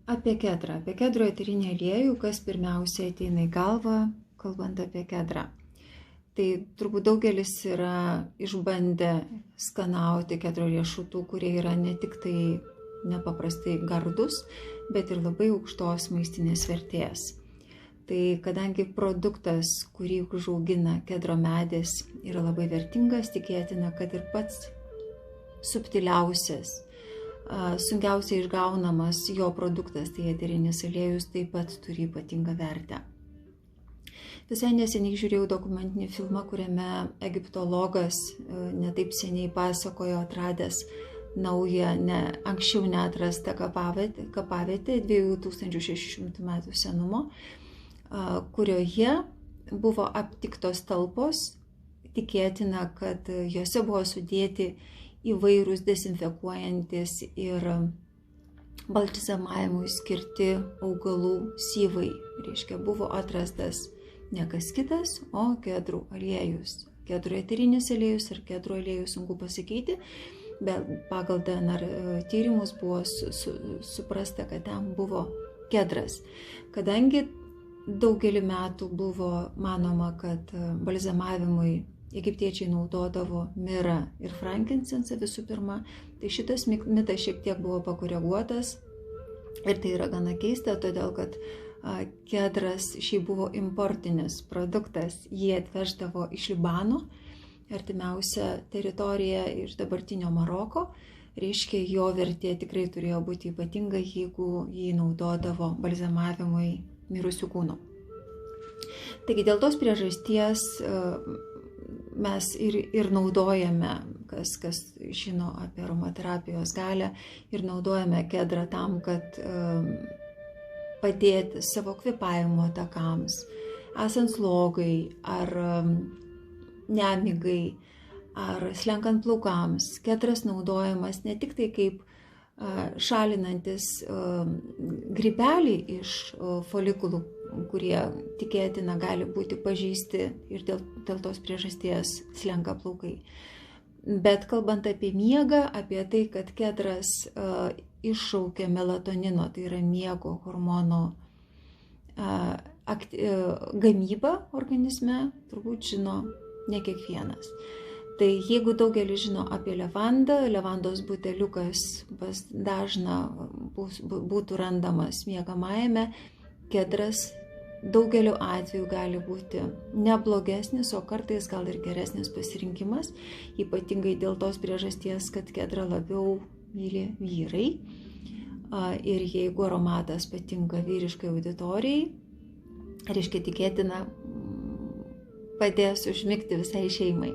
Apie kedrą. Apie kedro eterinį aliejų, kas pirmiausia ateina į galvą, kalbant apie kedrą. Tai turbūt daugelis yra išbandę skanauti kedro riešutų, kurie yra ne tik tai nepaprastai gardus, bet ir labai aukštos maistinės vertės. Tai kadangi produktas, kurį užaugina kedro medis, yra labai vertingas, tikėtina, kad ir pats subtiliausias, sunkiausiai išgaunamas jo produktas, tai eterinis aliejus, taip pat turi ypatingą vertę. Visai neseniai žiūrėjau dokumentinį filmą, kuriame egiptologas netaip seniai pasakojo atradęs naują, anksčiau neatrastą kapavietę 2600 metų senumo, kurioje buvo aptiktos talpos, tikėtina, kad jose buvo sudėti įvairūs dezinfekuojantis ir baltizamavimui skirti augalų syvai. Reiškia, buvo atrastas ne kas kitas, o kedrų aliejus. Kedrų eterinis aliejus ir kedrų aliejus sunku pasakyti, bet pagal DNR tyrimus buvo suprasta, kad ten buvo kedras. Kadangi daugelį metų buvo manoma, kad balzamavimui egiptiečiai naudodavo mirą ir frankincensą visų pirma, tai šitas mitas šiek tiek buvo pakoreguotas ir tai yra gana keista, todėl kad kedras šiaip buvo importinis produktas, jį atveždavo iš Libano, artimiausia teritorija iš dabartinio Maroko, reiškia jo vertė tikrai turėjo būti ypatinga, jeigu jį naudodavo balzamavimui mirusių kūnų. Taigi dėl tos priežasties mes ir naudojame, kas žino apie aromaterapijos galią, ir naudojame kedrą tam, kad padėti savo kvėpavimo takams, esant slogai ar nemigai, ar slenkant plaukams. Kedras naudojamas ne tik tai kaip šalinantis grybelį iš folikulų, kurie tikėtina gali būti pažeisti ir dėl tos priežasties slenka plaukai. Bet kalbant apie miegą, apie tai, kad kedras iššaukia melatonino, tai yra miego hormono gamybą organizme, turbūt žino ne kiekvienas. Tai jeigu daugelis žino apie levandą, levandos buteliukas dažna būtų randamas miegamajame, kedras daugeliu atveju gali būti neblogesnis, o kartais gal ir geresnis pasirinkimas, ypatingai dėl tos priežasties, kad kedrą labiau myli vyrai. Ir jeigu aromatas patinka vyriškai auditorijai, reiškia tikėtina padės užmigti visai šeimai.